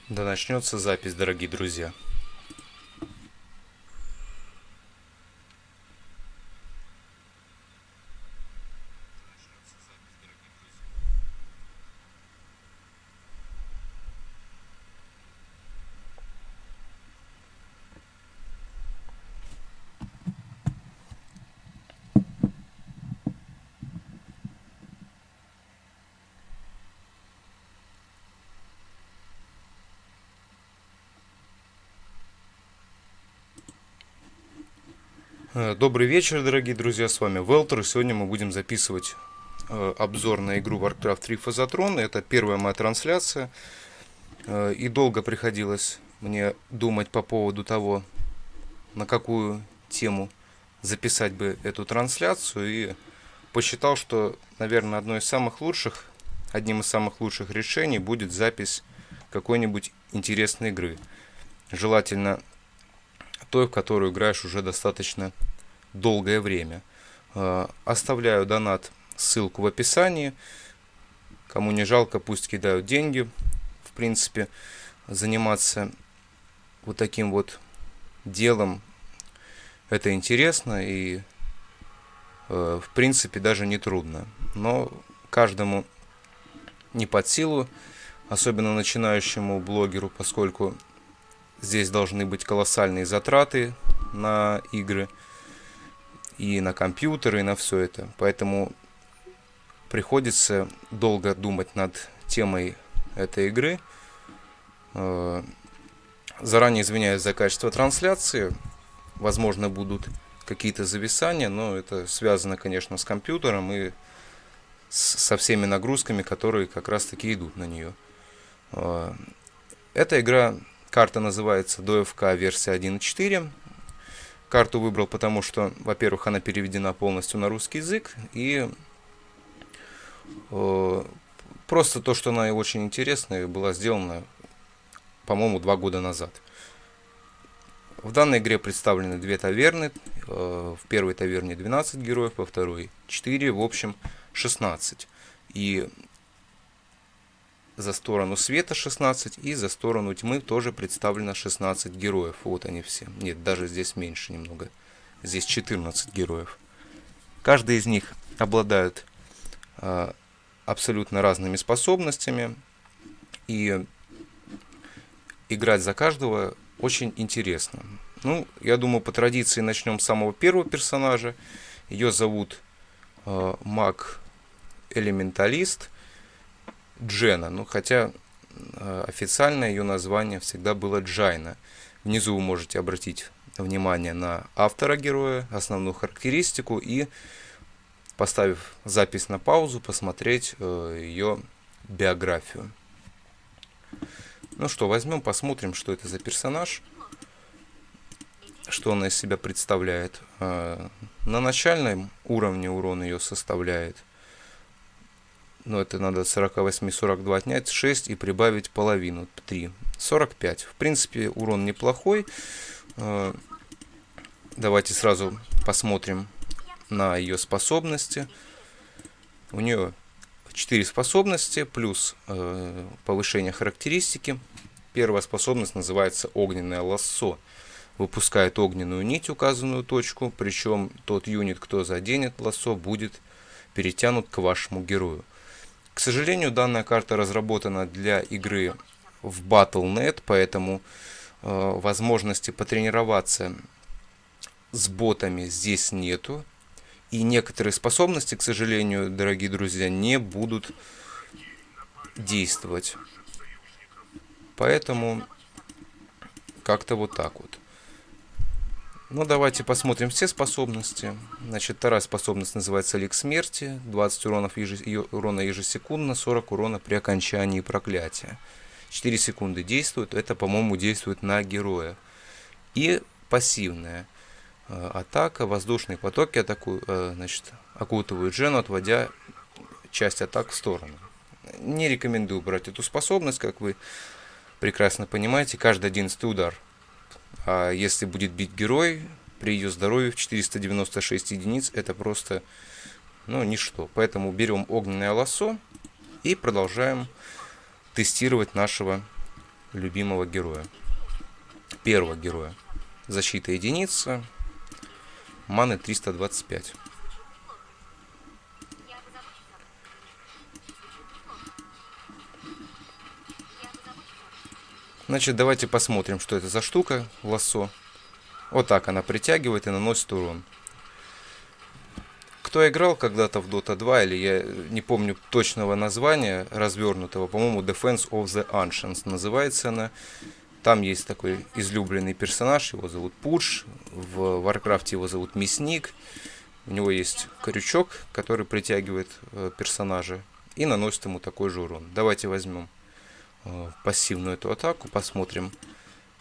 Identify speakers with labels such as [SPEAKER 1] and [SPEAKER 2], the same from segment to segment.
[SPEAKER 1] Да начнется запись, дорогие друзья. Добрый вечер, дорогие друзья, с вами Велтер, и сегодня мы будем записывать обзор на игру Warcraft 3 Фазотрон. Это первая моя трансляция, и долго приходилось мне думать по поводу того, на какую тему записать бы эту трансляцию, и посчитал, что, наверное, одним из самых лучших решений будет запись какой-нибудь интересной игры. Желательно той, в которую играешь уже достаточно долгое время. Оставляю донат, ссылку в описании. Кому не жалко, пусть кидают деньги. В принципе, заниматься вот таким вот делом это интересно и в принципе даже не трудно. Но каждому не под силу, особенно начинающему блогеру, поскольку здесь должны быть колоссальные затраты на игры и на компьютеры, и на все это. Поэтому приходится долго думать над темой этой игры. Заранее извиняюсь за качество трансляции. Возможно, будут какие-то зависания, но это связано, конечно, с компьютером и со всеми нагрузками, которые как раз таки идут на нее. Эта игра, карта называется DFK версия 1.4. Карту выбрал потому, что, во-первых, она переведена полностью на русский язык, и просто то, что она очень интересная, была сделана, по-моему, 2 года назад. В данной игре представлены две таверны. В первой таверне 12 героев, во второй 4, в общем 16. И за сторону света 16, и за сторону тьмы тоже представлено 16 героев. Вот они все. Нет, даже здесь меньше немного. Здесь 14 героев. Каждый из них обладает абсолютно разными способностями. И играть за каждого очень интересно. Ну, я думаю, по традиции начнем с самого первого персонажа. Ее зовут маг элементалист Джена. Ну, хотя официальное ее название всегда было Джайна. Внизу вы можете обратить внимание на автора героя, основную характеристику и, поставив запись на паузу, посмотреть ее биографию. Ну что, возьмем, посмотрим, что это за персонаж, что она из себя представляет. На начальном уровне урон ее составляет, но это надо от 48-42 отнять 6 и прибавить половину, 3. 45. В принципе, урон неплохой. Давайте сразу посмотрим на ее способности. У нее 4 способности плюс повышение характеристики. Первая способность называется огненное лассо. Выпускает огненную нить, указанную точку, причем тот юнит, кто заденет лассо, будет перетянут к вашему герою. К сожалению, данная карта разработана для игры в Battle.net, поэтому возможности потренироваться с ботами здесь нету. И некоторые способности, к сожалению, дорогие друзья, не будут действовать. Поэтому как-то вот так вот. Ну, давайте посмотрим все способности. Значит, вторая способность называется Лик Смерти. 20 урона ежесекундно, 40 урона при окончании проклятия. 4 секунды действует. Это, по-моему, действует на героя. И пассивная атака. Воздушные потоки окутывают Джену, отводя часть атак в сторону. Не рекомендую брать эту способность, как вы прекрасно понимаете. Каждый 11-й удар. А если будет бить герой, при ее здоровье в 496 единиц, это просто, ничто. Поэтому берем огненное лассо и продолжаем тестировать нашего любимого героя. Первого героя. Защита единица. Маны 325. Значит, давайте посмотрим, что это за штука, лассо. Вот так она притягивает и наносит урон. Кто играл когда-то в Dota 2, или я не помню точного названия развернутого, по-моему, Defense of the Ancients называется она. Там есть такой излюбленный персонаж, его зовут Пудж, в Warcraft его зовут Мясник. У него есть крючок, который притягивает персонажа и наносит ему такой же урон. Давайте возьмем пассивную эту атаку, посмотрим,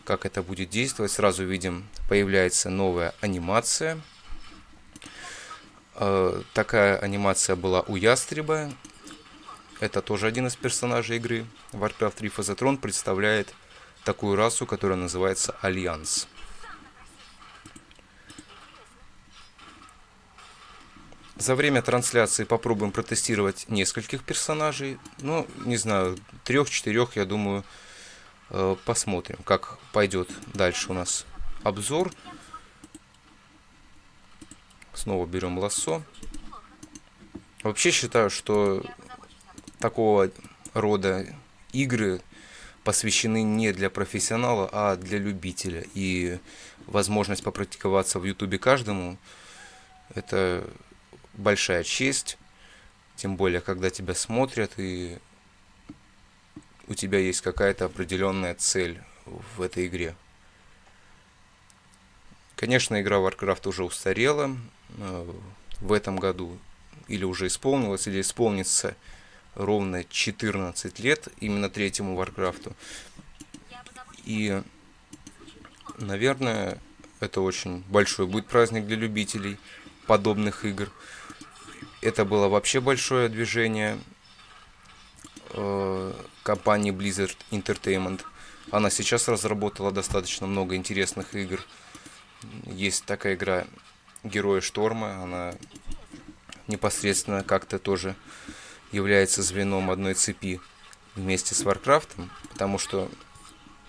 [SPEAKER 1] как это будет действовать. Сразу видим, появляется новая анимация. Такая анимация была у Ястреба. Это тоже один из персонажей игры. Warcraft 3 Фазотрон представляет такую расу, которая называется Альянс. За время трансляции попробуем протестировать нескольких персонажей. Ну, не знаю, 3-4, я думаю, посмотрим, как пойдет дальше у нас обзор. Снова берем лассо. Вообще считаю, что такого рода игры посвящены не для профессионала, а для любителя. И возможность попрактиковаться в ютубе каждому — это большая честь. Тем более, когда тебя смотрят и у тебя есть какая-то определенная цель в этой игре. Конечно, игра Warcraft уже устарела в этом году, или уже исполнилась, или исполнится ровно 14 лет именно третьему Warcraft. И, наверное, это очень большой будет праздник для любителей подобных игр. Это было вообще большое движение компании Blizzard Entertainment. Она сейчас разработала достаточно много интересных игр. Есть такая игра Герои Шторма, она непосредственно как-то тоже является звеном одной цепи вместе с Warcraft, потому что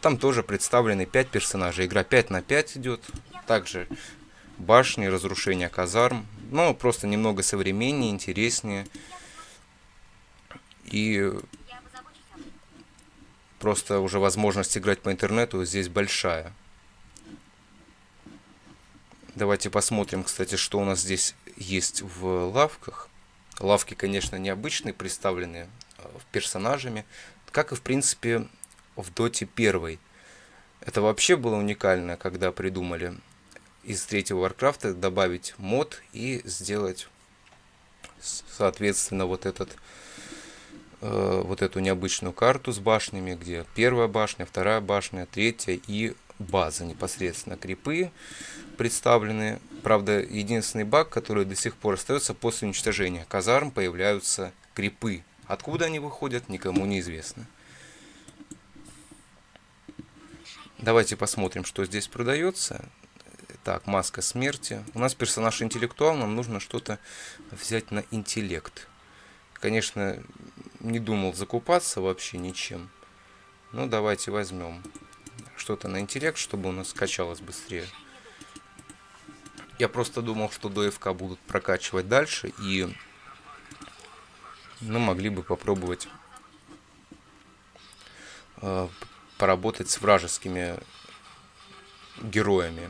[SPEAKER 1] там тоже представлены 5 персонажей. Игра 5 на 5 идет. Также башни, разрушение казарм. Но просто немного современнее, интереснее. И просто уже возможность играть по интернету здесь большая. Давайте посмотрим, кстати, что у нас здесь есть в лавках. Лавки, конечно, необычные, представлены персонажами, как и, в принципе, в Доте 1. Это вообще было уникально, когда придумали из третьего Warcraft добавить мод и сделать, соответственно, вот эту необычную карту с башнями, где первая башня, вторая башня, третья и база непосредственно. Крипы представлены. Правда, единственный баг, который до сих пор остается: после уничтожения казарм появляются крипы. Откуда они выходят, никому не известно. Давайте посмотрим, что здесь продается. Так, маска смерти. У нас персонаж интеллектуал, нам нужно что-то взять на интеллект. Конечно, не думал закупаться вообще ничем. Но давайте возьмем что-то на интеллект, чтобы у нас качалось быстрее. Я просто думал, что до ФК будут прокачивать дальше, и мы могли бы попробовать поработать с вражескими героями.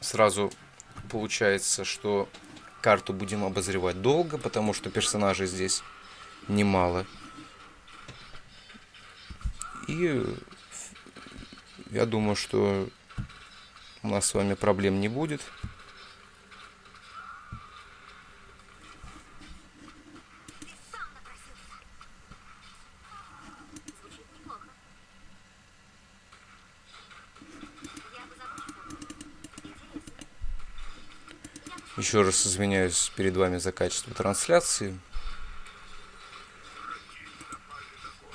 [SPEAKER 1] Сразу получается, что карту будем обозревать долго, потому что персонажей здесь немало. И я думаю, что у нас с вами проблем не будет. Еще раз извиняюсь перед вами за качество трансляции.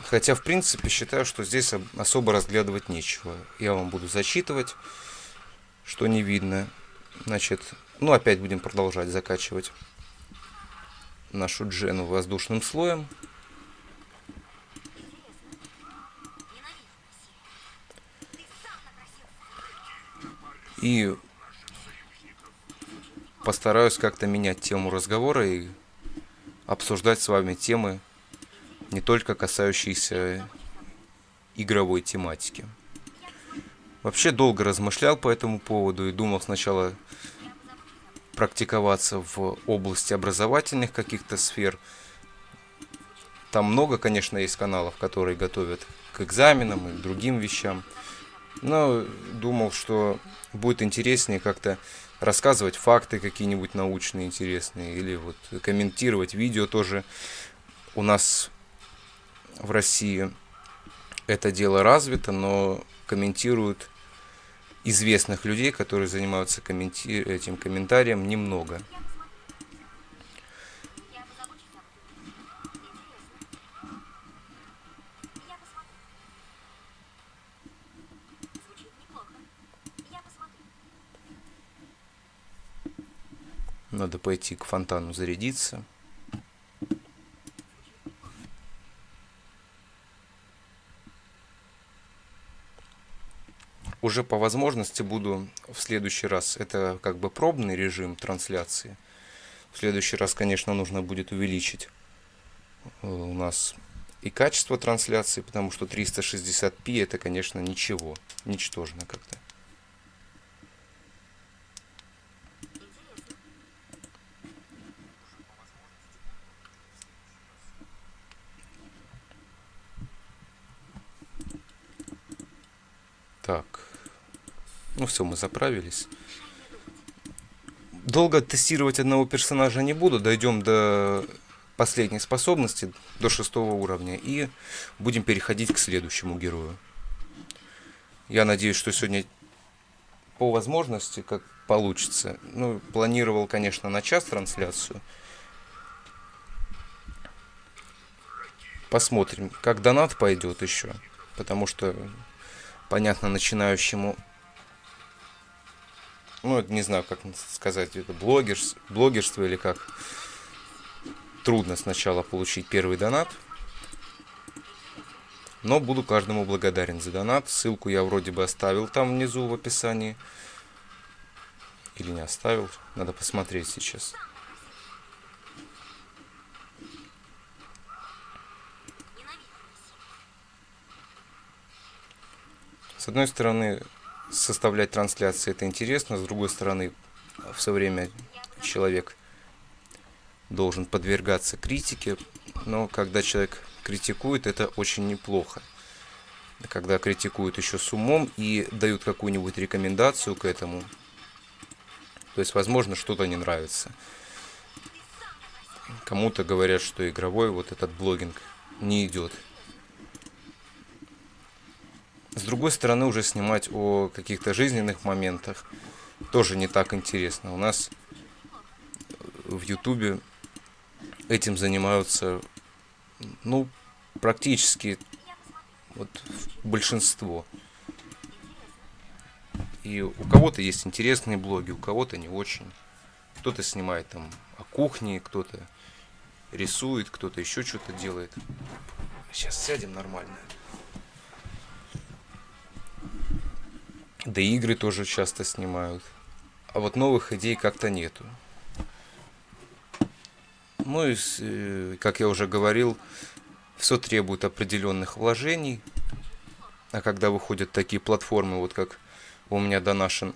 [SPEAKER 1] Хотя, в принципе, считаю, что здесь особо разглядывать нечего. Я вам буду зачитывать, что не видно. Значит, опять будем продолжать закачивать. нашу Джену воздушным слоем. И постараюсь как-то менять тему разговора и обсуждать с вами темы, не только касающиеся игровой тематики. Вообще долго размышлял по этому поводу и думал сначала практиковаться в области образовательных каких-то сфер. Там много, конечно, есть каналов, которые готовят к экзаменам и к другим вещам. Но думал, что будет интереснее как-то рассказывать факты какие-нибудь научные, интересные, или вот комментировать видео тоже. У нас в России это дело развито, но комментируют известных людей, которые занимаются этим комментарием, немного. Надо пойти к фонтану зарядиться. Уже по возможности буду в следующий раз, это как бы пробный режим трансляции. В следующий раз, конечно, нужно будет увеличить у нас и качество трансляции, потому что 360p это, конечно, ничего, ничтожно как-то. Так, ну все, мы заправились. Долго тестировать одного персонажа не буду, дойдем до последней способности, до 6-го уровня, и будем переходить к следующему герою. Я надеюсь, что сегодня по возможности, как получится. Ну, планировал, конечно, на час трансляцию. Посмотрим, как донат пойдет еще, потому что, понятно, начинающему, ну, не знаю, как сказать, это блогерство или как. Трудно сначала получить первый донат, но буду каждому благодарен за донат. Ссылку я вроде бы оставил там внизу в описании. Или не оставил, надо посмотреть сейчас. С одной стороны, составлять трансляции это интересно, с другой стороны, все время человек должен подвергаться критике, но когда человек критикует, это очень неплохо. Когда критикуют еще с умом и дают какую-нибудь рекомендацию к этому, то есть, возможно, что-то не нравится. Кому-то говорят, что игровой вот этот блогинг не идет. С другой стороны, уже снимать о каких-то жизненных моментах тоже не так интересно. У нас в Ютубе этим занимаются, ну, практически вот большинство. И у кого-то есть интересные блоги, у кого-то не очень. Кто-то снимает там о кухне, кто-то рисует, кто-то еще что-то делает. Сейчас сядем нормально. Да и игры тоже часто снимают. А вот новых идей как-то нету. Ну и, как я уже говорил, все требует определенных вложений. А когда выходят такие платформы, вот как у меня Donation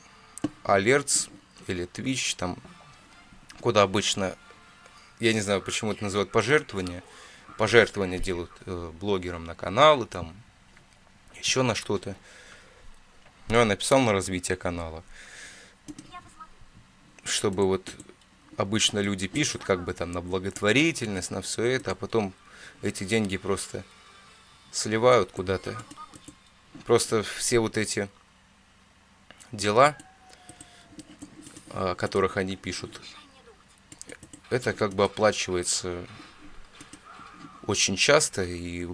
[SPEAKER 1] Alerts или Twitch, там, куда обычно, я не знаю, почему это называют пожертвования. Пожертвования делают блогерам на каналы, там, еще на что-то. Ну, я написал на развитие канала. Чтобы вот обычно люди пишут как бы там на благотворительность, на все это, а потом эти деньги просто сливают куда-то. Просто все вот эти дела, о которых они пишут, это как бы оплачивается очень часто и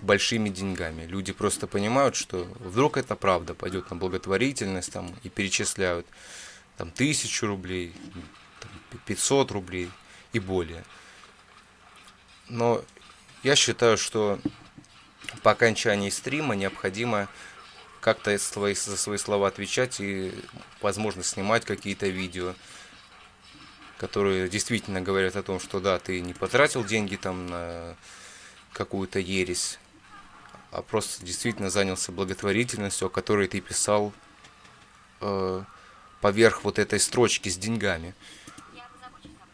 [SPEAKER 1] большими деньгами. Люди просто понимают, что вдруг это правда, пойдет на благотворительность там, и перечисляют там 1000 рублей, там, 500 рублей. и более. Но я считаю, что по окончании стрима необходимо как-то за свои слова отвечать и, возможно, снимать какие-то видео, которые действительно говорят о том, что да, ты не потратил деньги там на какую-то ересь, а просто действительно занялся благотворительностью, о которой ты писал поверх вот этой строчки с деньгами.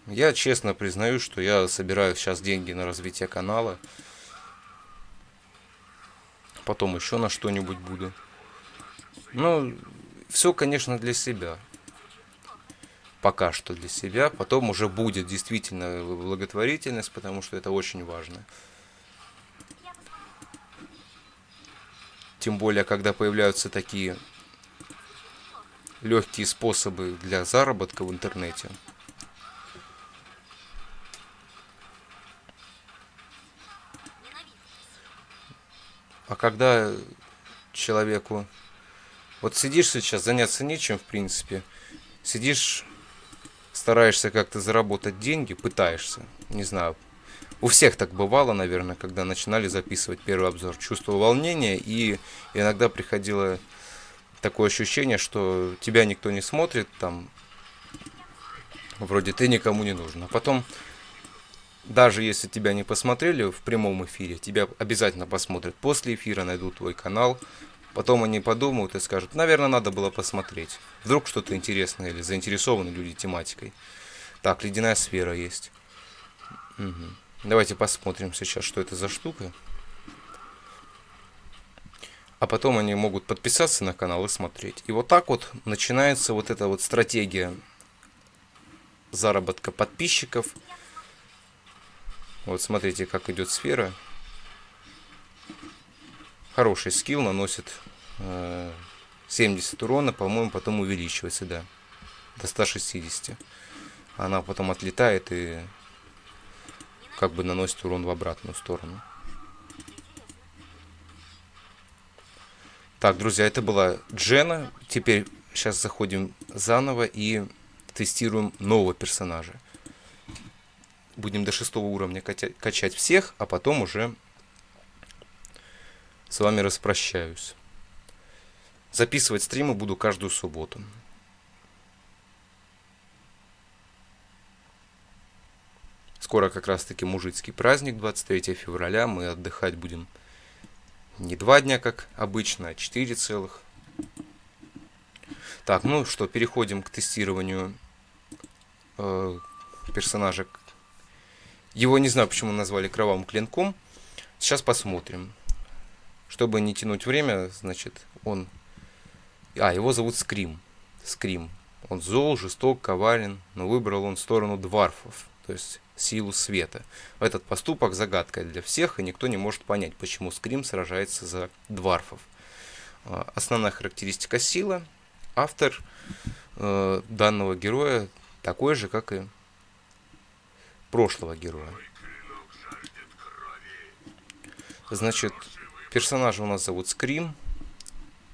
[SPEAKER 1] Я честно признаю, что я собираю сейчас деньги на развитие канала, потом еще на что-нибудь буду. Ну, все, конечно, для себя. Пока что для себя, потом уже будет действительно благотворительность, потому что это очень важно. Тем более, когда появляются такие легкие способы для заработка в интернете. А когда человеку... Вот сидишь сейчас, заняться нечем, в принципе. Сидишь, стараешься как-то заработать деньги, пытаешься. Не знаю, у всех так бывало, наверное, когда начинали записывать первый обзор. Чувствовал волнение, и иногда приходило такое ощущение, что тебя никто не смотрит, там, вроде ты никому не нужен. А потом, даже если тебя не посмотрели в прямом эфире, тебя обязательно посмотрят после эфира, найдут твой канал. Потом они подумают и скажут, наверное, надо было посмотреть. Вдруг что-то интересное или заинтересованы люди тематикой. Так, ледяная сфера есть. Угу. Давайте посмотрим сейчас, что это за штука. А потом они могут подписаться на канал и смотреть. И вот так вот начинается вот эта вот стратегия заработка подписчиков. Вот смотрите, как идет сфера. Хороший скилл, наносит 70 урона, по-моему, потом увеличивается, да, до 160. Она потом отлетает и как бы наносит урон в обратную сторону. Так, друзья, это была Джена. Теперь сейчас заходим заново и тестируем нового персонажа. Будем до 6 уровня качать всех, а потом уже с вами распрощаюсь. Записывать стримы буду каждую субботу. Скоро как раз таки мужицкий праздник, 23 февраля. Мы отдыхать будем не 2 дня, как обычно, а 4 целых. Так, ну что, переходим к тестированию персонажа. Его не знаю, почему назвали кровавым клинком. Сейчас посмотрим. Чтобы не тянуть время, значит, он... его зовут Скрим. Скрим. Он зол, жесток, коварен, но выбрал он сторону дварфов, то есть силу света. Этот поступок загадка для всех, и никто не может понять, почему Скрим сражается за дварфов. Основная характеристика сила. Автор данного героя такой же, как и прошлого героя. Значит, персонажа у нас зовут Скрим.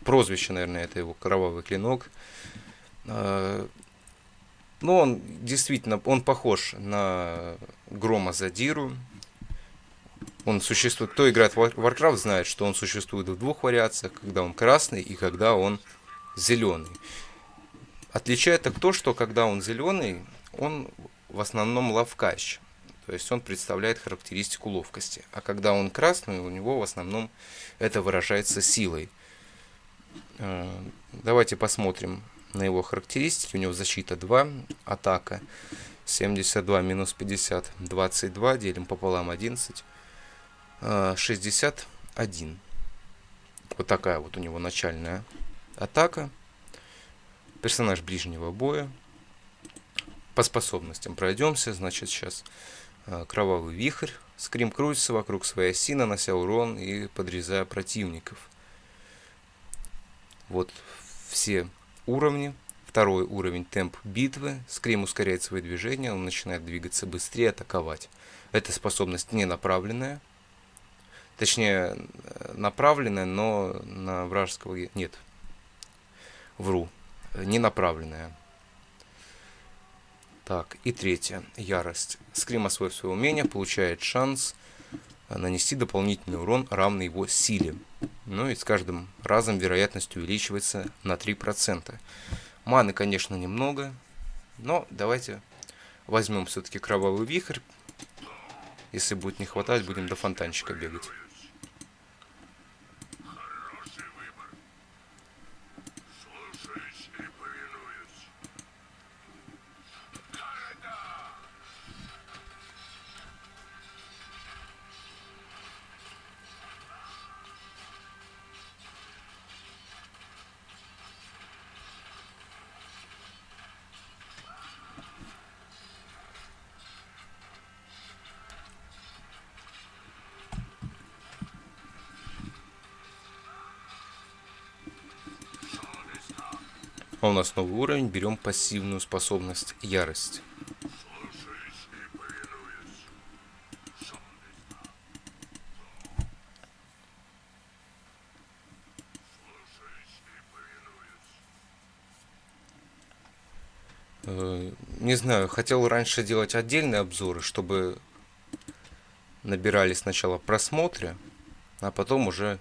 [SPEAKER 1] Прозвище, наверное, это его кровавый клинок. Но он действительно, он похож на Грома Задиру. Он существует, кто играет в Warcraft, знает, что он существует в двух вариациях, когда он красный и когда он зеленый. Отличает так то, что когда он зеленый, он в основном ловкач. То есть он представляет характеристику ловкости. А когда он красный, у него в основном это выражается силой. Давайте посмотрим на его характеристики. У него защита 2, атака 72 минус 50, 22, делим пополам 11, 61. Вот такая вот у него начальная атака. Персонаж ближнего боя. По способностям пройдемся. Значит, сейчас кровавый вихрь. Скрим крутится вокруг своей оси, нанося урон и подрезая противников. Вот все уровни. Второй уровень — темп битвы. Скрим ускоряет свои движения, он начинает двигаться быстрее, атаковать. Эта способность не направленная. Точнее, направленная, но на вражеского... Нет, вру. Не направленная. Так, и третье. Ярость. Скрим, освоив свое умение, получает шанс нанести дополнительный урон, равный его силе. Ну и с каждым разом вероятность увеличивается на 3%. Маны, конечно, немного, но давайте возьмем все-таки кровавый вихрь. Если будет не хватать, будем до фонтанчика бегать. А у нас новый уровень, берем пассивную способность ярость. Не знаю, хотел раньше делать отдельные обзоры, чтобы набирали сначала просмотры, а потом уже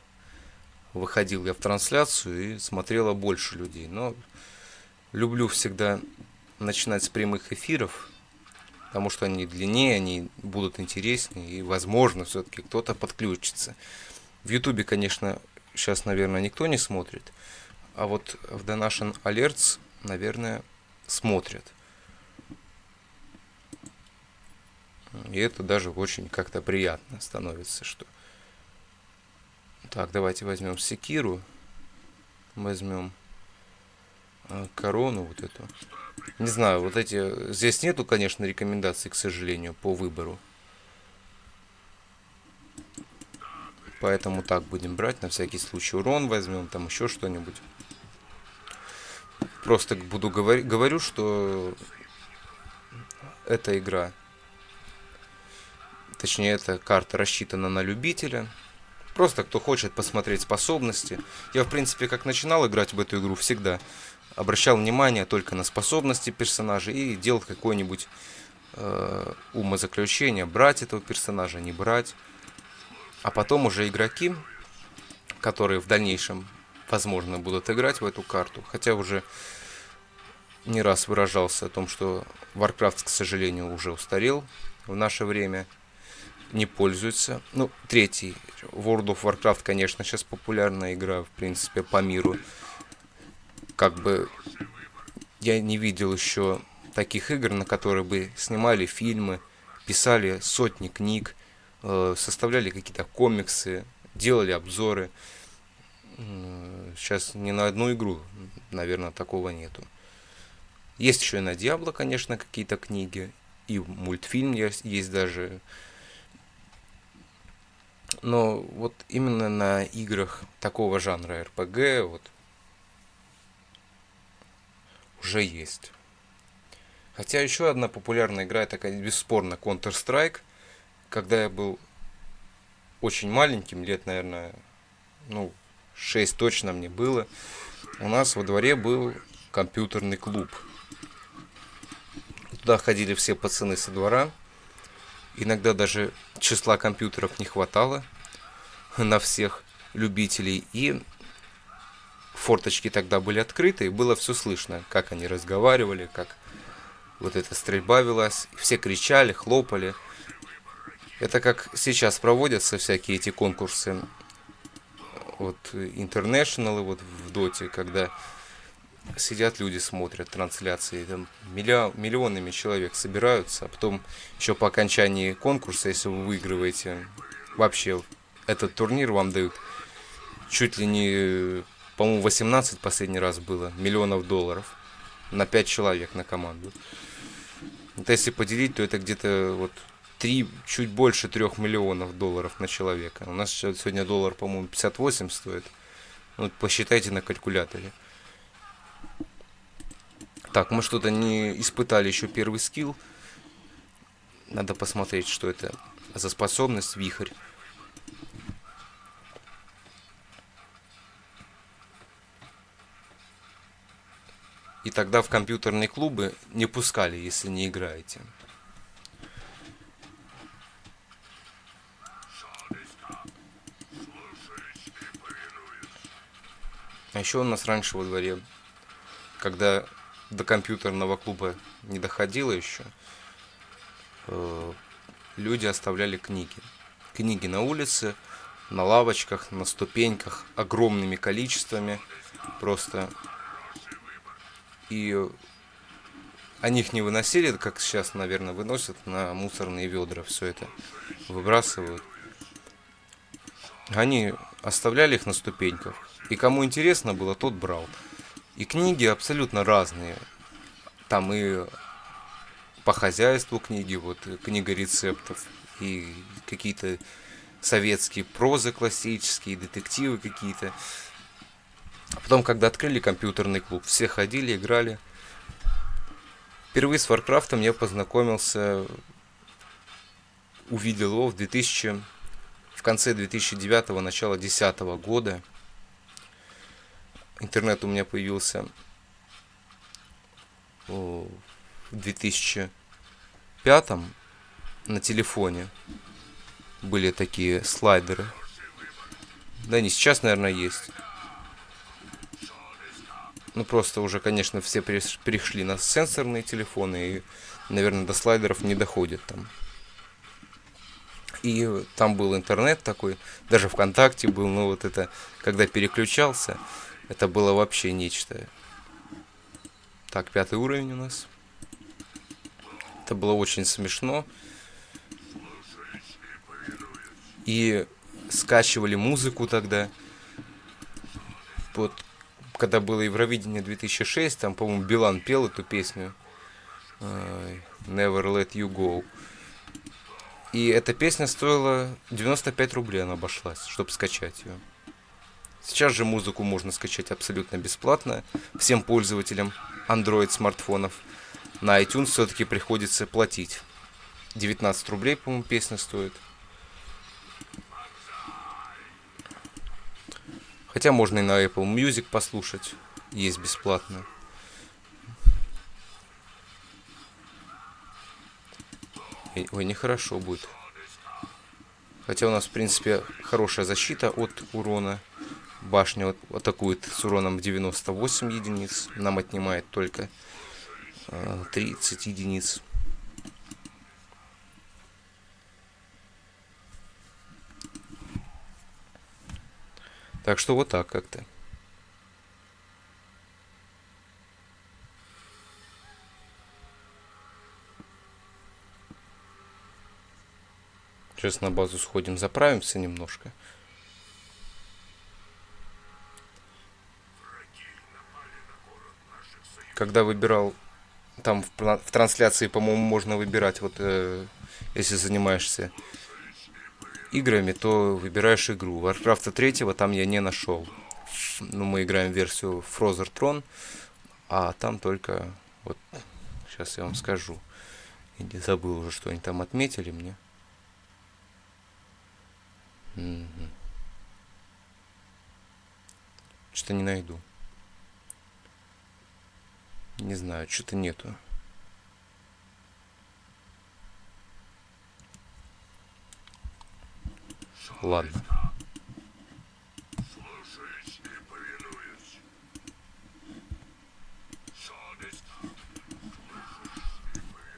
[SPEAKER 1] выходил я в трансляцию и смотрело больше людей. Но люблю всегда начинать с прямых эфиров, потому что они длиннее, они будут интереснее, и, возможно, все-таки кто-то подключится. В Ютубе, конечно, сейчас, наверное, никто не смотрит, а вот в Donation Alerts, наверное, смотрят. И это даже очень как-то приятно становится, что... Так, давайте возьмем секиру, возьмем корону вот эту. Не знаю, вот эти... Здесь нету, конечно, рекомендаций, к сожалению, по выбору. Поэтому так будем брать, на всякий случай урон возьмем, там еще что-нибудь. Просто говорю, что эта игра, точнее, эта карта рассчитана на любителя. Просто кто хочет посмотреть способности. Я, в принципе, как начинал играть в эту игру, всегда обращал внимание только на способности персонажа и делал какое-нибудь умозаключение, брать этого персонажа, не брать. А потом уже игроки, которые в дальнейшем, возможно, будут играть в эту карту, хотя уже не раз выражался о том, что Warcraft, к сожалению, уже устарел в наше время, не пользуется. Ну, третий, World of Warcraft, конечно, сейчас популярная игра, в принципе, по миру. Как бы я не видел еще таких игр, на которые бы снимали фильмы, писали сотни книг, составляли какие-то комиксы, делали обзоры. Сейчас ни на одну игру, наверное, такого нету. Есть еще и на Диабло, конечно, какие-то книги, и мультфильм есть даже. Но вот именно на играх такого жанра RPG вот уже есть. Хотя еще одна популярная игра, такая бесспорно Counter-Strike. Когда я был очень маленьким, лет, наверное, 6 точно мне было, у нас во дворе был компьютерный клуб. Туда ходили все пацаны со двора. Иногда даже числа компьютеров не хватало на всех любителей. И форточки тогда были открыты, и было все слышно, как они разговаривали, как вот эта стрельба велась. Все кричали, хлопали. Это как сейчас проводятся всякие эти конкурсы, вот International, вот в Доте, когда сидят люди, смотрят трансляции, там миллионами человек собираются, а потом еще по окончании конкурса, если вы выигрываете, вообще этот турнир вам дают чуть ли не, по-моему, 18 последний раз было, миллионов долларов на 5 человек на команду. Вот если поделить, то это где-то вот чуть больше 3 миллионов долларов на человека. У нас сегодня доллар, по-моему, 58 стоит. Вот посчитайте на калькуляторе. Так, мы что-то не испытали еще первый скилл. Надо посмотреть, что это за способность вихрь. И тогда в компьютерные клубы не пускали, если не играете. А еще у нас раньше во дворе, когда до компьютерного клуба не доходило еще, люди оставляли книги. Книги на улице, на лавочках, на ступеньках, огромными количествами просто. И они их не выносили, как сейчас, наверное, выносят на мусорные ведра, все это выбрасывают. Они оставляли их на ступеньках. И кому интересно было, тот брал. И книги абсолютно разные. Там и по хозяйству книги, вот книга рецептов, и какие-то советские прозы классические, детективы какие-то. А потом, когда открыли компьютерный клуб, все ходили, играли. Впервые с Варкрафтом я познакомился, увидел его в конце 2009-го, начало 2010 года. Интернет у меня появился в 2005-м на телефоне. Были такие слайдеры. Да, они сейчас, наверное, есть. Ну, просто уже, конечно, все перешли на сенсорные телефоны, и, наверное, до слайдеров не доходит там. И там был интернет такой, даже ВКонтакте был, но вот это, когда переключался, это было вообще нечто. Так, 5-й уровень у нас. Это было очень смешно. И скачивали музыку тогда. Вот, когда было Евровидение 2006, там, по-моему, Билан пел эту песню Never Let You Go. И эта песня стоила 95 рублей, она обошлась, чтобы скачать ее. Сейчас же музыку можно скачать абсолютно бесплатно всем пользователям Android смартфонов. На iTunes все-таки приходится платить. 19 рублей, по-моему, песня стоит. Хотя можно и на Apple Music послушать. Есть бесплатно. Ой, нехорошо будет. Хотя у нас, в принципе, хорошая защита от урона. Башня вот атакует с уроном 98 единиц. Нам отнимает только 30 единиц. Так что вот так как-то. Сейчас на базу сходим, заправимся немножко. Когда выбирал, там в трансляции, по-моему, можно выбирать, вот если занимаешься играми, то выбираешь игру. Warcraft 3 там я не нашел. Ну, мы играем версию Frozen Throne, а там только, вот, сейчас я вам скажу. Я не забыл уже, что они там отметили мне. Что-то не найду. Не знаю, что-то нету. Ладно.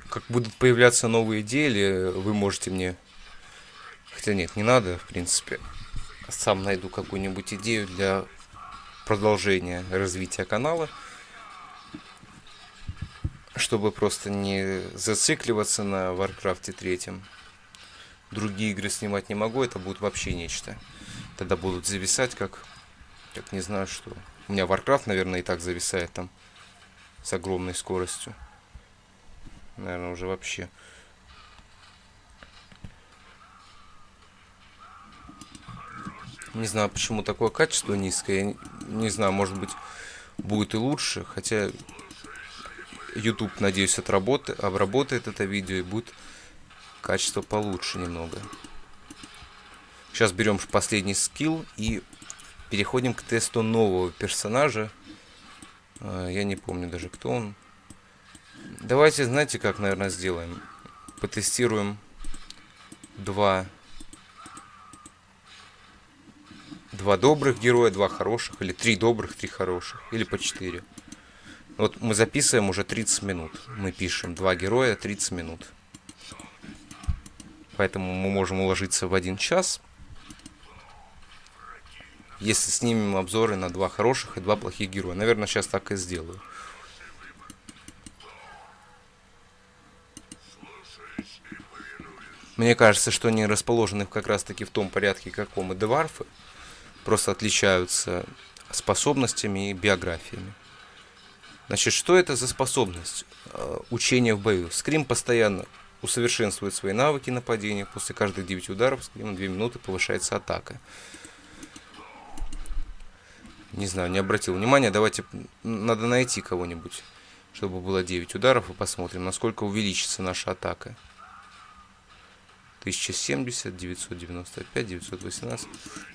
[SPEAKER 1] Как будут появляться новые идеи, или вы можете мне... Хотя нет, не надо, в принципе. Сам найду какую-нибудь идею для продолжения развития канала, чтобы просто не зацикливаться на Warcraft 3. Другие игры снимать не могу, это будет вообще нечто. Тогда будут зависать, как не знаю что. У меня Warcraft, наверное, и так зависает там с огромной скоростью. Наверное, уже вообще. Не знаю, почему такое качество низкое. Я не знаю, может быть, будет и лучше. Хотя YouTube, надеюсь, обработает это видео и будет качество получше немного. Сейчас берем последний скилл и переходим к тесту нового персонажа. Я не помню даже, кто он. Давайте, знаете, как, наверное, сделаем? Потестируем два, два добрых героя, два хороших, или три добрых, три хороших, или по четыре. Вот мы записываем уже 30 минут. Мы пишем два героя 30 минут. Поэтому мы можем уложиться в 1 час. Если снимем обзоры на два хороших и два плохих героя. Наверное, сейчас так и сделаю. Мне кажется, что они расположены как раз таки в том порядке, каком и деварфы. Просто отличаются способностями и биографиями. Значит, что это за способность? Учение в бою. Скрим постоянно усовершенствует свои навыки нападения. После каждых 9 ударов Скрим на 2 минуты повышается атака. Не знаю, не обратил внимания. Давайте, надо найти кого-нибудь, чтобы было 9 ударов, и посмотрим, насколько увеличится наша атака. 1070, 995, 918.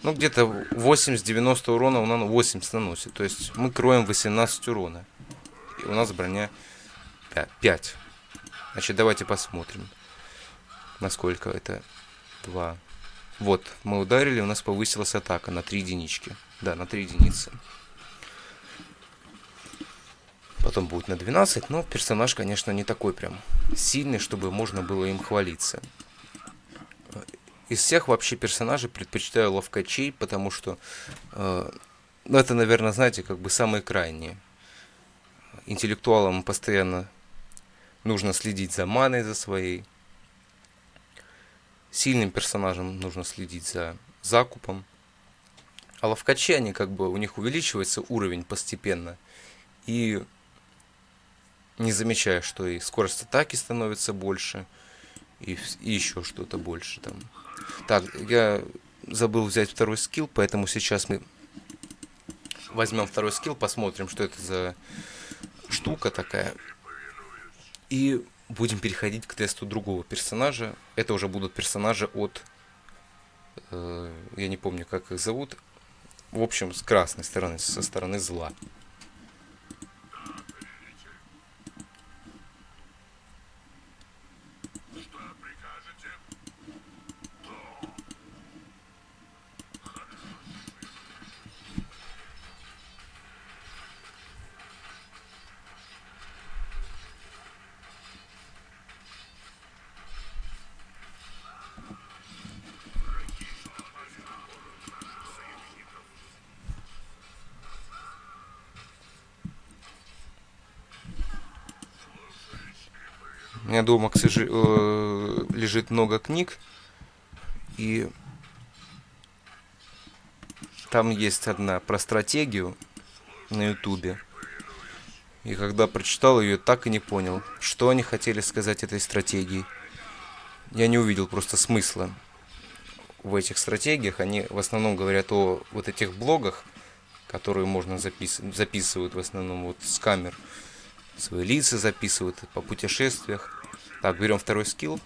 [SPEAKER 1] Ну, где-то 80-90 урона он 80 наносит. То есть мы кроем 18 урона. И у нас броня 5. Значит, давайте посмотрим, насколько это 2. Вот, мы ударили, у нас повысилась атака на 3 единички. Да, на 3 единицы. Потом будет на 12, но персонаж, конечно, не такой прям сильный, чтобы можно было им хвалиться. Из всех вообще персонажей предпочитаю ловкачей, потому что это, наверное, знаете, как бы самые крайние. Интеллектуалам постоянно нужно следить за маной, за своей. Сильным персонажам нужно следить за закупом. А ловкачи, они как бы, у них увеличивается уровень постепенно. И не замечая, что и скорость атаки становится больше, и еще что-то больше там. Так, я забыл взять второй скилл, поэтому сейчас мы возьмем второй скилл, посмотрим, что это за штука такая. И будем переходить к тесту другого персонажа. Это уже будут персонажи от... я не помню, как их зовут. В общем, с красной стороны, со стороны зла. У меня дома, лежит много книг, и там есть одна про стратегию на ютубе. И когда прочитал ее, так и не понял, что они хотели сказать этой стратегией. Я не увидел просто смысла в этих стратегиях. Они в основном говорят о вот этих блогах, которые можно записывают в основном вот с камер. Свои лица записывают по путешествиях. Так, берем второй скилл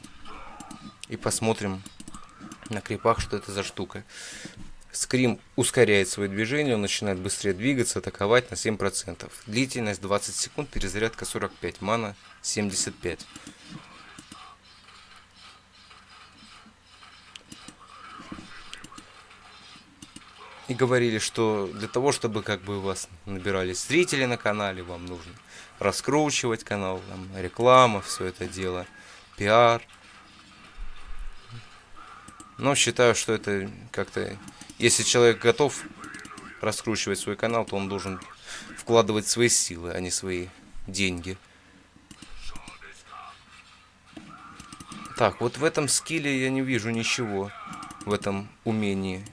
[SPEAKER 1] и посмотрим на крипах, что это за штука. Скрим ускоряет свое движение, он начинает быстрее двигаться, атаковать на 7%. Длительность 20 секунд, перезарядка 45, мана 75. И говорили, что для того, чтобы как бы у вас набирались зрители на канале, вам нужно раскручивать канал, там, реклама, все это дело, пиар. Но считаю, что это как-то... Если человек готов раскручивать свой канал, то он должен вкладывать свои силы, а не свои деньги. Так, вот в этом скилле я не вижу ничего, в этом умении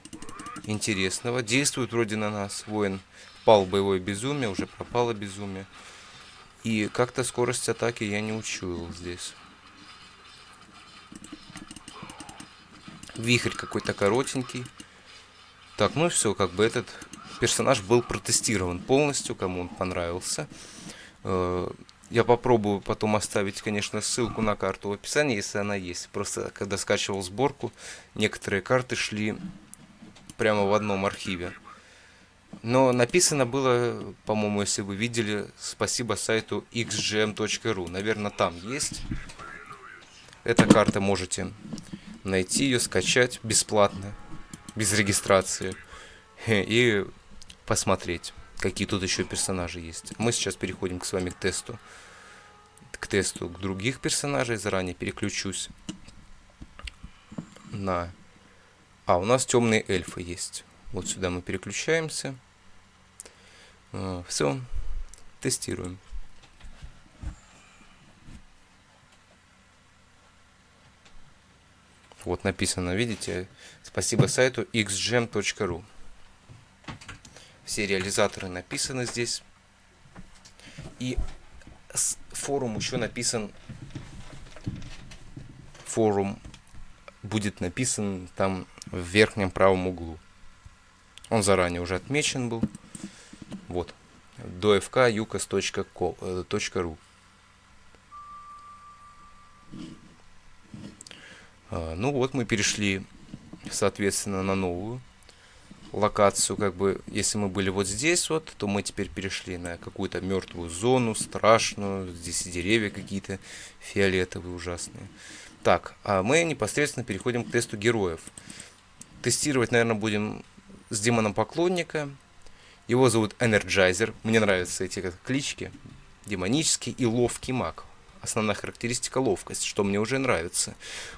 [SPEAKER 1] интересного. Действует вроде на нас. Воин впал в боевое безумие, уже пропало безумие. И как-то скорость атаки я не учуял здесь. Вихрь какой-то коротенький. Так, ну и все, как бы этот персонаж был протестирован полностью, кому он понравился. Я попробую потом оставить, конечно, ссылку на карту в описании, если она есть. Просто когда скачивал сборку, некоторые карты шли прямо в одном архиве. Но написано было, по-моему, если вы видели, спасибо сайту xgm.ru. Наверное, там есть. Эта карта, можете найти ее, скачать бесплатно, без регистрации. И посмотреть, какие тут еще персонажи есть. Мы сейчас переходим с вами к тесту других персонажей. Заранее переключусь на... у нас темные эльфы есть. Вот сюда мы переключаемся. Все, тестируем. Вот написано, видите, спасибо сайту xgem.ru. Все реализаторы написаны здесь. И форум еще написан. Форум будет написан там в верхнем правом углу. Он заранее уже отмечен был. Вот. dfkukas.ru. Ну вот, мы перешли, соответственно, на новую локацию. Как бы, если мы были вот здесь вот, то мы теперь перешли на какую-то мертвую зону, страшную. Здесь и деревья какие-то фиолетовые, ужасные. Так, а мы непосредственно переходим к тесту героев. Тестировать, наверное, будем с демоном поклонника. Его зовут Энерджайзер. Мне нравятся эти клички. Демонический и ловкий маг. Основная характеристика — ловкость, что мне уже нравится.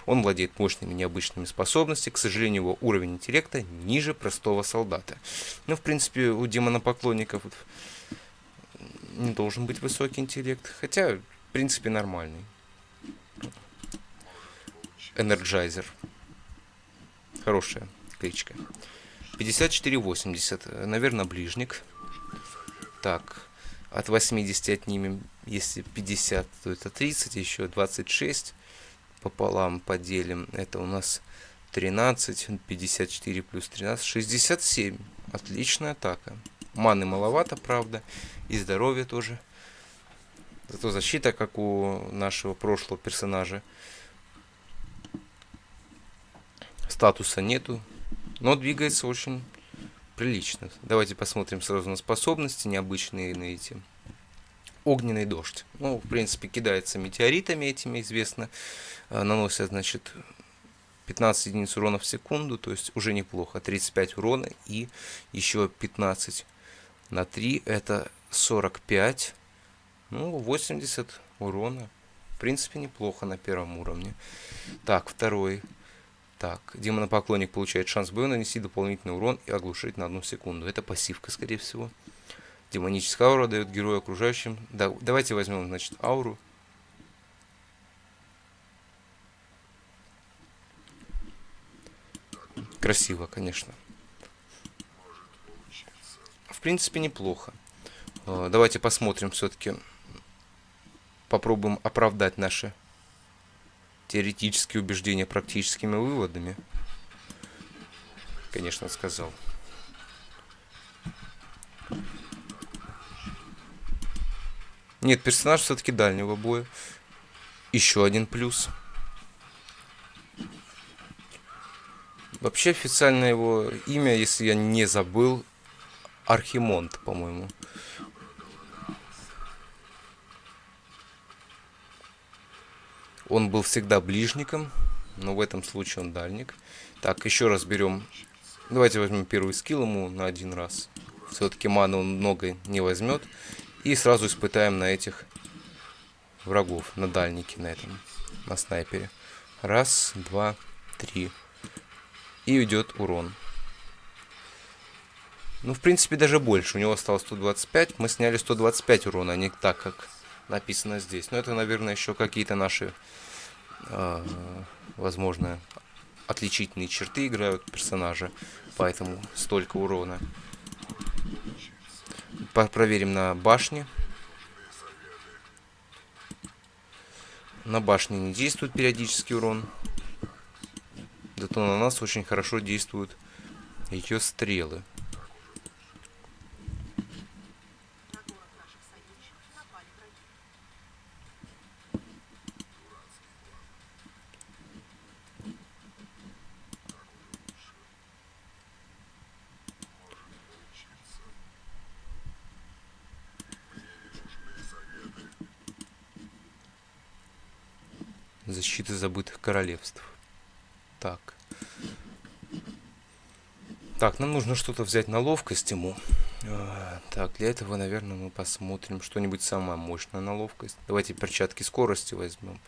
[SPEAKER 1] Он владеет мощными необычными способностями. К сожалению, его уровень интеллекта ниже простого солдата. Ну, в принципе, у демона-поклонников не должен быть высокий интеллект. Хотя, в принципе, нормальный. Энерджайзер. Хорошая кличка. 54-80. Наверное, ближник. Так. От 80 отнимем, если 50, то это 30, еще 26 пополам поделим. Это у нас 13, 54 плюс 13, 67. Отличная атака. Маны маловато, правда, и здоровье тоже. Зато защита, как у нашего прошлого персонажа. Статуса нету, но двигается очень прилично. Давайте посмотрим сразу на способности необычные, на эти. Огненный дождь. Ну, в принципе, кидается метеоритами этими, известно. Наносят, значит, 15 единиц урона в секунду, то есть уже неплохо. 35 урона и еще 15 на 3, это 45. Ну, 80 урона. В принципе, неплохо на первом уровне. Так, второй. Так, демонопоклонник получает шанс боя нанести дополнительный урон и оглушить на 1 секунду. Это пассивка, скорее всего. Демоническая аура дает герою окружающим. Да, давайте возьмем, значит, ауру. Красиво, конечно. В принципе, неплохо. Давайте посмотрим все-таки. Попробуем оправдать наши теоретические убеждения практическими выводами. Конечно, сказал. Нет, персонаж все-таки дальнего боя. Еще один плюс. Вообще официальное его имя, если я не забыл, Архимонд, по-моему. Он был всегда ближником, но в этом случае он дальник. Так, еще раз берем. Давайте возьмем первый скилл ему на один раз. Все-таки маны он много не возьмет. И сразу испытаем на этих врагов, на дальнике, на этом, на снайпере. Раз, два, три. И идет урон. Ну, в принципе, даже больше. У него осталось 125. Мы сняли 125 урона, а не так, как написано здесь. Но это, наверное, еще какие-то наши, возможно, отличительные черты играют персонажа. Поэтому столько урона. Проверим на башне. На башне не действует периодический урон. Зато на нас очень хорошо действуют ее стрелы. защиты забытых королевств. Так. Так, нам нужно что-то взять на ловкость ему. Так, для этого, наверное, мы посмотрим что-нибудь самое мощное на ловкость. Давайте перчатки скорости возьмем.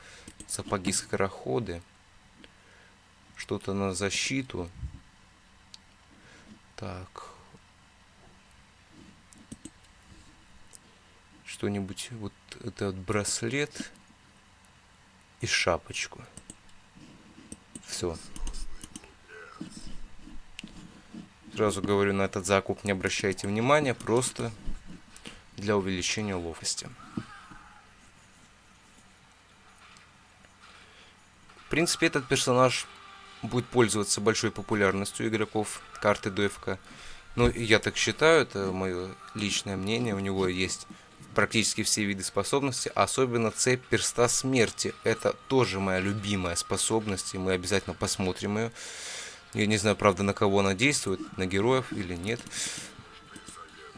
[SPEAKER 1] Сапоги скороходы. Что-то на защиту. Так. Что-нибудь, вот этот браслет и шапочку. Все. Сразу говорю, на этот закуп не обращайте внимания, просто для увеличения ловкости. В принципе, этот персонаж будет пользоваться большой популярностью игроков карты ДФК. Ну, я так считаю, это мое личное мнение. У него есть практически все виды способностей, особенно цепь перста смерти. Это тоже моя любимая способность, и мы обязательно посмотрим ее. Я не знаю, правда, на кого она действует, на героев или нет.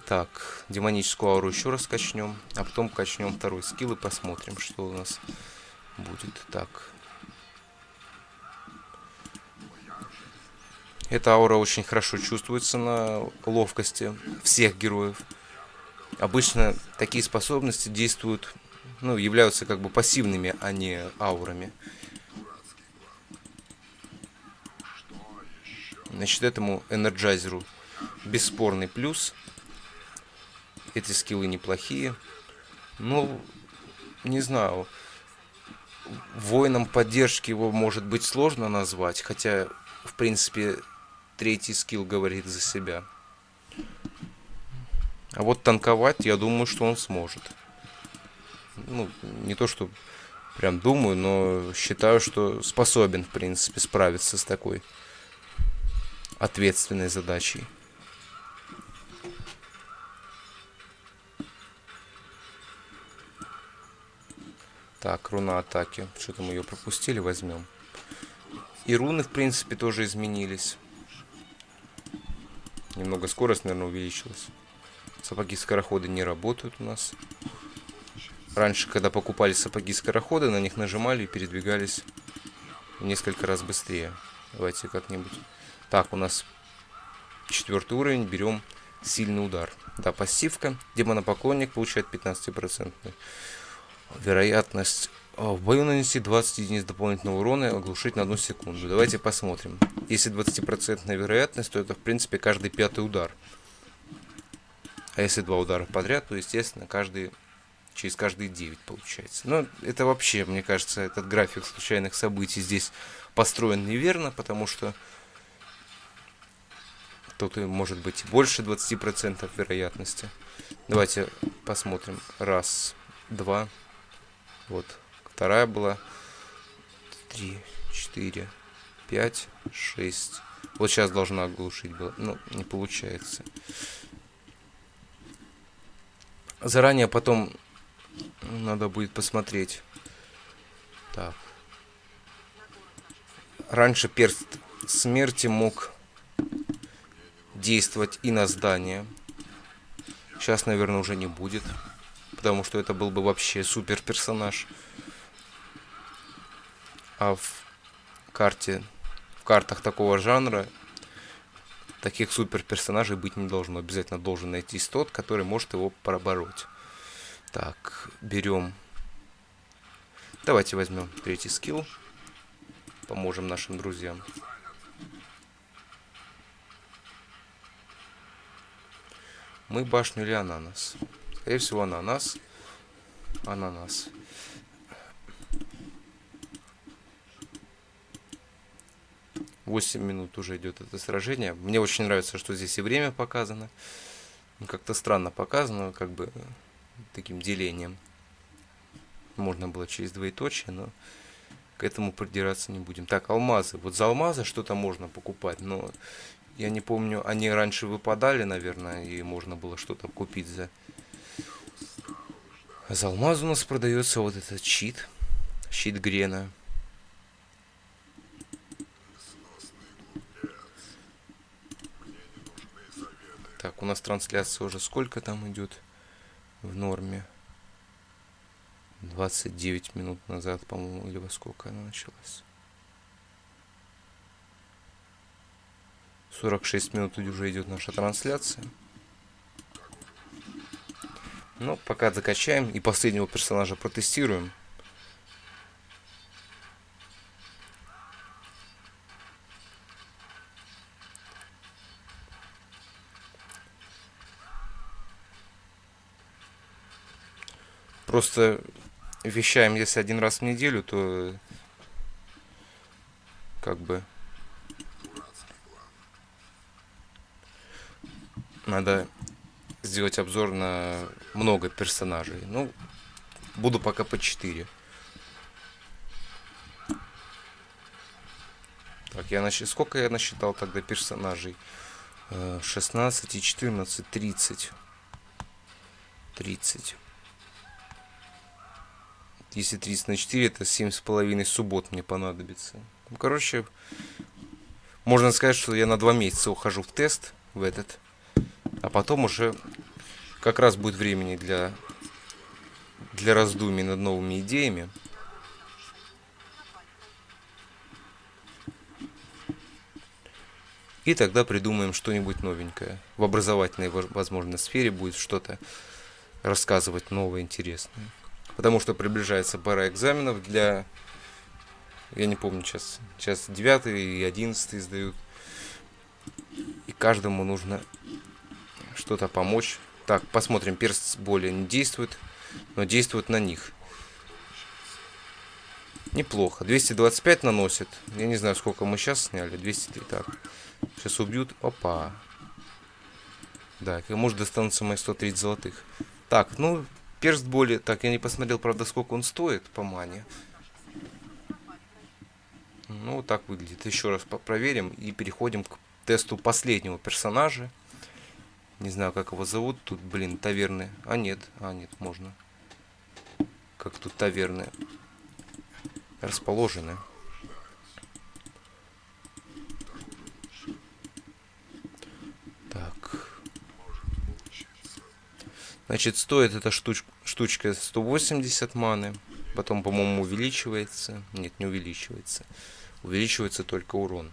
[SPEAKER 1] Так, демоническую ауру еще раз качнем, а потом качнем второй скилл и посмотрим, что у нас будет. Так. Эта аура очень хорошо чувствуется на ловкости всех героев. Обычно такие способности действуют, ну, являются как бы пассивными, а не аурами. Значит, этому энерджайзеру бесспорный плюс. Эти скиллы неплохие. Ну, не знаю. Воином поддержки его, может быть, сложно назвать. Хотя, в принципе, третий скилл говорит за себя. А вот танковать, я думаю, что он сможет. Ну, не то, что прям думаю, но считаю, что способен, в принципе, справиться с такой ответственной задачей. Так, руна атаки. Что-то мы ее пропустили, возьмем. И руны, в принципе, тоже изменились. Немного скорость, наверное, увеличилась. Сапоги скорохода не работают у нас. Раньше, когда покупали сапоги скорохода, на них нажимали и передвигались в несколько раз быстрее. Давайте как-нибудь. Так, у нас 4 уровень, берем сильный удар. Да, пассивка. Демонопоклонник получает 15% вероятность в бою нанести 20 единиц дополнительного урона и оглушить на 1 секунду. Давайте посмотрим. Если 20% вероятность, то это, в принципе, каждый 5-й удар. А если 2 удара подряд, то, естественно, через каждые 9 получается. Но это вообще, мне кажется, этот график случайных событий здесь построен неверно, потому что тут может быть больше 20% вероятности. Давайте посмотрим. Раз, два. Вот. Вторая была. 3, 4, 5, 6. Вот сейчас должна оглушить была. Ну, не получается. Заранее потом надо будет посмотреть. Так. Раньше перст смерти мог действовать и на здание. Сейчас, наверное, уже не будет. Потому что это был бы вообще супер персонаж. А в картах такого жанра таких супер персонажей быть не должно. Обязательно должен найтись тот, который может его пробороть. Так, берем. Давайте возьмем третий скилл. Поможем нашим друзьям. Мы башню или ананас? Скорее всего, ананас. Ананас. Восемь минут уже идет это сражение. Мне очень нравится, что здесь и время показано. Как-то странно показано, как бы таким делением. Можно было через двоеточие, но к этому придираться не будем. Так, алмазы. Вот за алмазы что-то можно покупать, но я не помню, они раньше выпадали, наверное, и можно было что-то купить за... За алмаз у нас продается вот этот щит. Щит Грена. Так, у нас трансляция уже сколько там идет в норме? 29 минут назад, по-моему, или во сколько она началась. 46 минут уже идет наша трансляция. Ну, пока закачаем и последнего персонажа протестируем. Просто вещаем, если один раз в неделю, то как бы надо сделать обзор на много персонажей. Ну, буду пока по 4. Так, сколько я насчитал тогда персонажей? 16 и 14, 30. 30. Если 30 на 4, это 7,5 суббот мне понадобится. Ну, короче, можно сказать, что я на 2 месяца ухожу в тест в этот. А потом уже как раз будет времени для раздумий над новыми идеями. И тогда придумаем что-нибудь новенькое. В образовательной, возможно, сфере будет что-то рассказывать новое, интересное. Потому что приближается пора экзаменов для... Я не помню, сейчас 9 и 11 сдают. И каждому нужно что-то помочь. Так, посмотрим, перст более не действует, но действует на них. Неплохо. 225 наносит. Я не знаю, сколько мы сейчас сняли. 203. Так. Сейчас убьют. Опа. Да, может достанутся мои 130 золотых. Так, ну, перст боли. Так, я не посмотрел, правда, сколько он стоит по мане. Ну, вот так выглядит. Еще раз проверим и переходим к тесту последнего персонажа. Не знаю, как его зовут. Тут, блин, таверны. Нет, можно. Как тут таверны расположены. Так. Значит, стоит эта штучка 180 маны. Потом, по-моему, увеличивается. Нет, не увеличивается. Увеличивается только урон.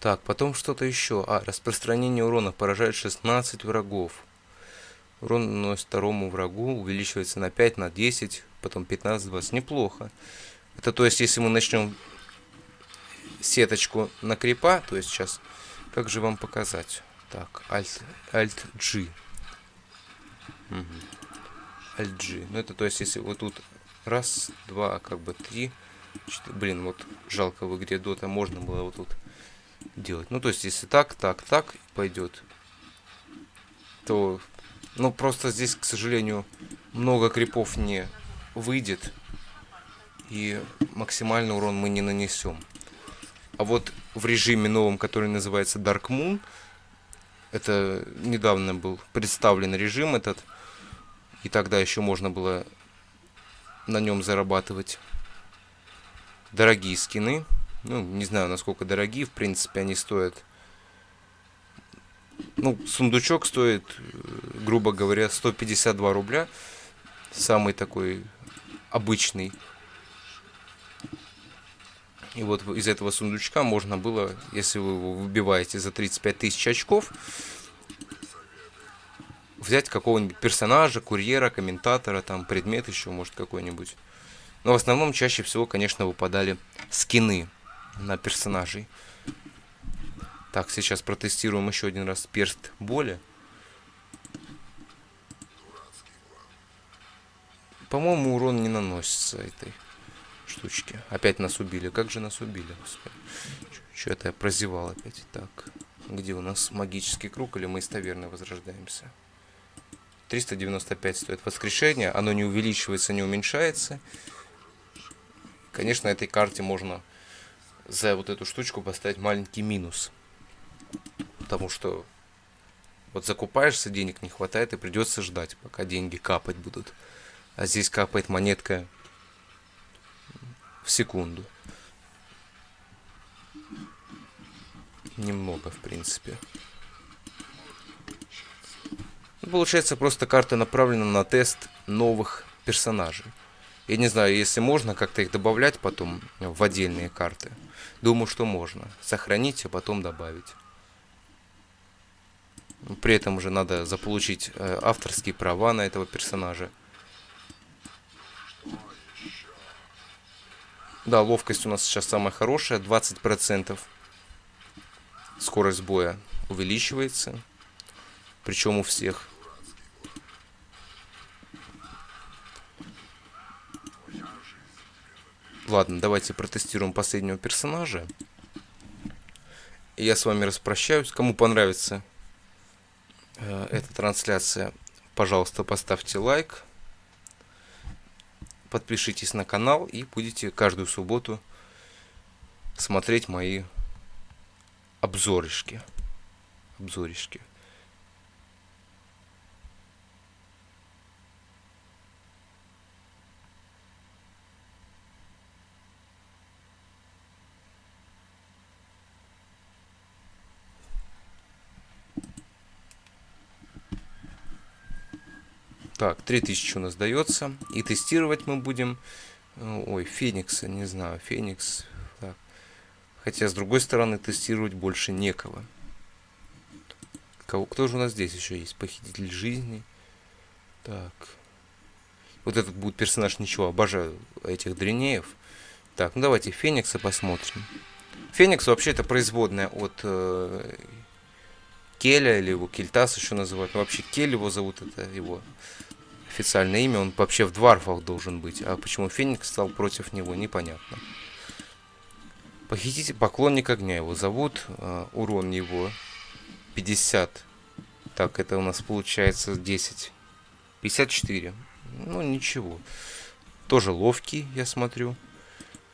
[SPEAKER 1] Так, потом что-то еще. Распространение урона поражает 16 врагов. Урон наносит второму врагу, увеличивается на 5, на 10, потом 15, 20. Неплохо. Это то есть, если мы начнем сеточку на крипа, то есть сейчас, как же вам показать? Так, Alt-G. Alt-G. Ну, это то есть, если вот тут раз, два, как бы 3, 4. Блин, вот жалко в игре Dota можно было вот тут делать. Ну, то есть, если так пойдет, то... Ну, просто здесь, к сожалению, много крипов не выйдет. И максимальный урон мы не нанесем. А вот в режиме новом, который называется Dark Moon, это недавно был представлен режим этот. И тогда еще можно было на нем зарабатывать дорогие скины. Ну, не знаю, насколько дорогие. В принципе, они стоят... Ну, сундучок стоит, грубо говоря, 152 рубля. Самый такой обычный. И вот из этого сундучка можно было, если вы его выбиваете за 35 тысяч очков, взять какого-нибудь персонажа, курьера, комментатора, там, предмет еще, может, какой-нибудь. Но в основном чаще всего, конечно, выпадали скины на персонажей. Так, сейчас протестируем еще один раз перст боли. По-моему, урон не наносится этой штучки. Опять нас убили. Как же нас убили? Что это я прозевал опять? Так, где у нас магический круг, или мы из таверны возрождаемся? 395 стоит воскрешение. Оно не увеличивается, не уменьшается. Конечно, этой карте можно за вот эту штучку поставить маленький минус. Потому что вот закупаешься, денег не хватает, и придется ждать, пока деньги капать будут. А здесь капает монетка в секунду. Немного, в принципе. Ну, получается, просто карта направлена на тест новых персонажей. Я не знаю, если можно как-то их добавлять потом в отдельные карты. Думаю, что можно. Сохранить, а потом добавить. При этом уже надо заполучить авторские права на этого персонажа. Да, ловкость у нас сейчас самая хорошая, 20%. Скорость боя увеличивается, причем у всех. Ладно, давайте протестируем последнего персонажа. Я с вами распрощаюсь. Кому понравится эта трансляция, пожалуйста, поставьте лайк, подпишитесь на канал и будете каждую субботу смотреть мои обзоришки. Так, 3000 у нас дается. И тестировать мы будем... Ой, Феникса, не знаю, Феникс. Так. Хотя, с другой стороны, тестировать больше некого. Кто же у нас здесь еще есть? Похититель жизни. Так. Вот этот будет персонаж, ничего, обожаю этих дренеев. Так, ну давайте Феникса посмотрим. Феникс вообще это производная от Келя, или его Кельтас еще называют. Но вообще Кель его зовут, это его официальное имя. Он вообще в Дварфах должен быть. А почему Феникс стал против него, непонятно. Похититель, поклонник огня его зовут. Урон его 50. Так, это у нас получается 10. 54. Ну, ничего. Тоже ловкий, я смотрю.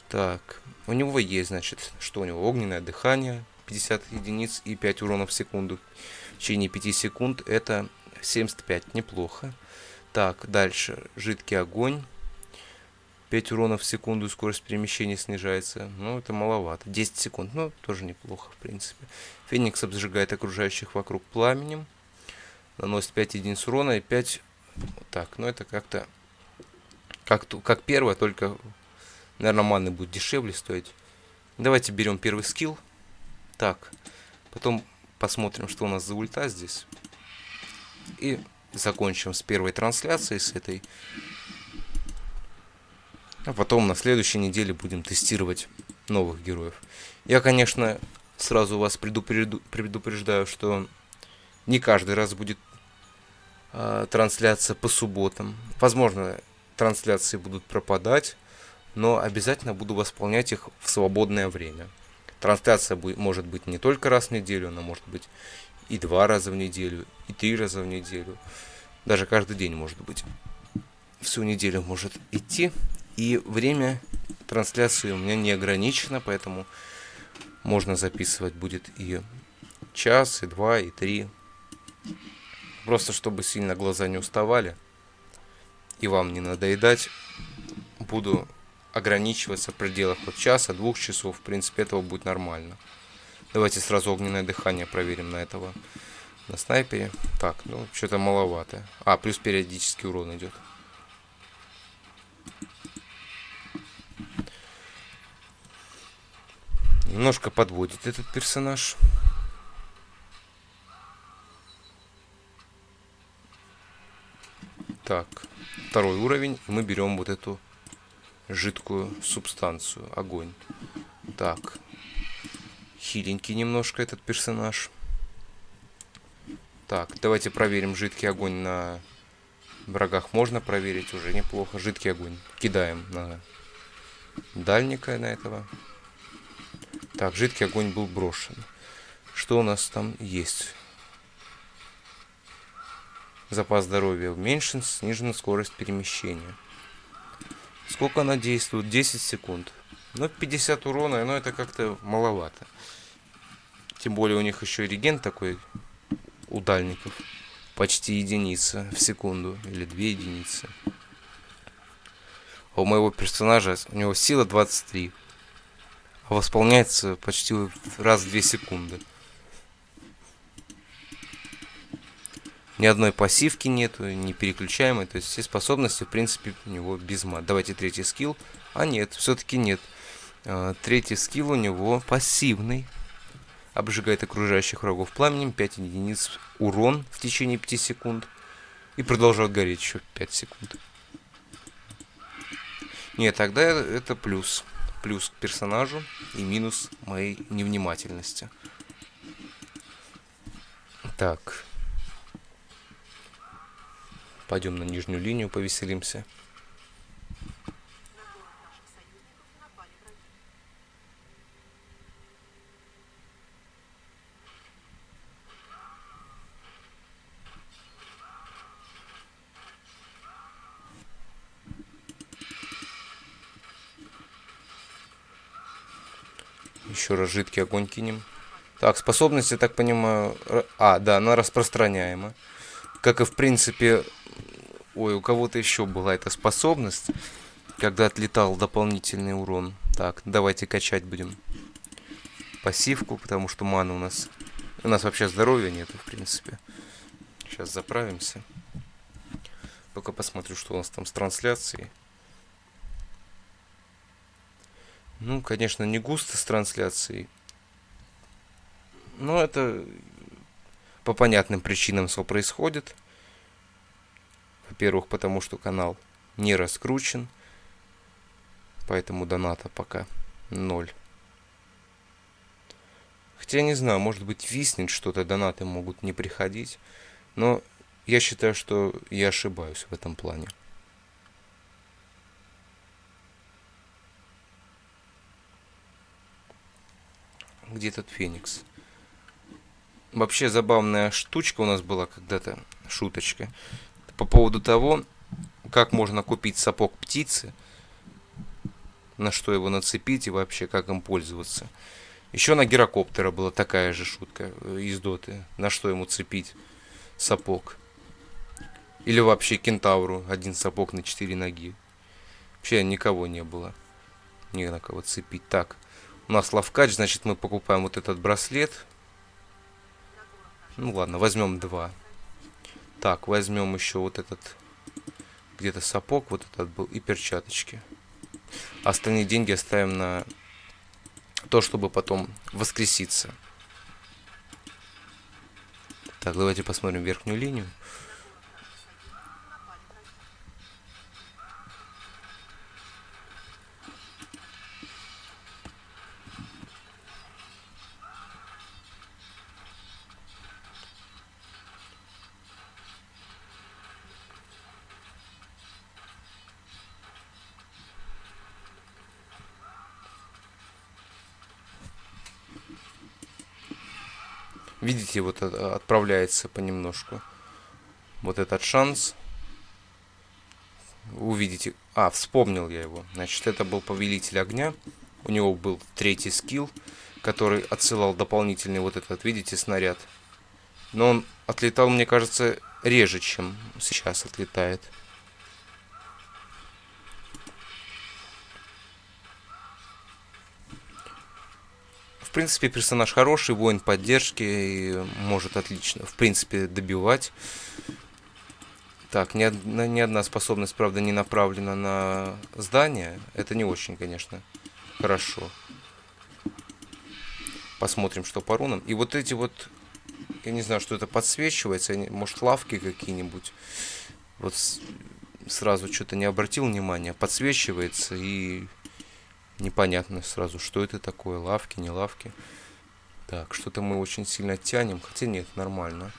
[SPEAKER 1] Так, у него есть, значит, что у него? Огненное дыхание, 50 единиц и 5 уронов в секунду. В течение 5 секунд это 75, неплохо. Так, дальше, жидкий огонь. 5 уронов в секунду, скорость перемещения снижается. Ну, это маловато. 10 секунд, ну, тоже неплохо, в принципе. Феникс обжигает окружающих вокруг пламенем. Наносит 5 единиц урона и 5... Так, ну это как-то... Как первое, только... Наверное, маны будет дешевле стоить. Давайте берем первый скилл. Так, потом посмотрим, что у нас за ульта здесь. И закончим с первой трансляцией, с этой. А потом на следующей неделе будем тестировать новых героев. Я, конечно, сразу вас предупреждаю, что не каждый раз будет трансляция по субботам. Возможно, трансляции будут пропадать, но обязательно буду восполнять их в свободное время. Трансляция может быть не только раз в неделю, она может быть и 2 раза в неделю, и 3 раза в неделю. Даже каждый день может быть. Всю неделю может идти. И время трансляции у меня не ограничено, поэтому можно записывать будет и час, и 2, и 3. Просто чтобы сильно глаза не уставали и вам не надоедать, буду ограничиваться в пределах от часа, 2 часов. В принципе, этого будет нормально. Давайте сразу огненное дыхание проверим на этого. На снайпере. Так, ну, что-то маловато. Плюс периодический урон идет. Немножко подводит этот персонаж. Так, 2-й уровень. Мы берем вот эту жидкую субстанцию, огонь. Так, хиленький немножко этот персонаж. Так, давайте проверим жидкий огонь на врагах. Можно проверить, уже неплохо. Жидкий огонь кидаем на дальника, на этого. Так, жидкий огонь был брошен. Что у нас там есть? Запас здоровья уменьшен, снижена скорость перемещения. Сколько она действует? 10 секунд. Ну, 50 урона, но это как-то маловато. Тем более у них еще и реген такой у дальников. Почти единица в секунду. Или 2 единицы. А у моего персонажа, у него сила 23. А восполняется почти раз в 2 секунды. Ни одной пассивки нету, не переключаемой. То есть все способности, в принципе, у него без мат. Давайте третий скилл. А нет, все-таки нет. Третий скилл у него пассивный. Обжигает окружающих врагов пламенем. 5 единиц урон в течение 5 секунд. И продолжает гореть еще 5 секунд. Нет, тогда это плюс. Плюс к персонажу и минус моей невнимательности. Так. Пойдем на нижнюю линию, повеселимся. Еще раз жидкий огонь кинем. Так, способность, я так понимаю... да, она распространяема. Как и в принципе... Ой, у кого-то еще была эта способность, когда отлетал дополнительный урон. Так, давайте качать будем пассивку, потому что маны у нас... У нас вообще здоровья нету, в принципе. Сейчас заправимся. Только посмотрю, что у нас там с трансляцией. Ну, конечно, не густо с трансляцией. Но это по понятным причинам все происходит. Во-первых, потому что канал не раскручен. Поэтому доната пока 0. Хотя я не знаю, может быть виснет что-то, донаты могут не приходить. Но я считаю, что я ошибаюсь в этом плане. Где этот Феникс? Вообще забавная штучка у нас была когда-то, шуточка, по поводу того, как можно купить сапог птицы, на что его нацепить и вообще как им пользоваться. Еще на гирокоптера была такая же шутка из доты, на что ему цепить сапог. Или вообще кентавру один сапог на 4 ноги. Вообще никого не было, ни на кого цепить. Так, у нас лавкач, значит мы покупаем вот этот браслет. Ну ладно, возьмем 2. Так, возьмем еще вот этот, где-то сапог, вот этот был, и перчаточки. Остальные деньги оставим на то, чтобы потом воскреситься. Так, давайте посмотрим верхнюю линию. Видите, вот отправляется понемножку. Вот этот шанс. Увидите. Вспомнил я его. Значит, это был повелитель огня. У него был третий скилл, который отсылал дополнительный вот этот, видите, снаряд. Но он отлетал, мне кажется, реже, чем сейчас отлетает. В принципе, персонаж хороший, воин поддержки, и может отлично, в принципе, добивать. Так, ни одна способность, правда, не направлена на здание. Это не очень, конечно, хорошо. Посмотрим, что по рунам. И вот эти вот, я не знаю, что это подсвечивается, может, лавки какие-нибудь. Вот сразу что-то не обратил внимания, подсвечивается и... Непонятно сразу, что это такое, лавки, не лавки. Так, что-то мы очень сильно тянем, хотя нет, нормально.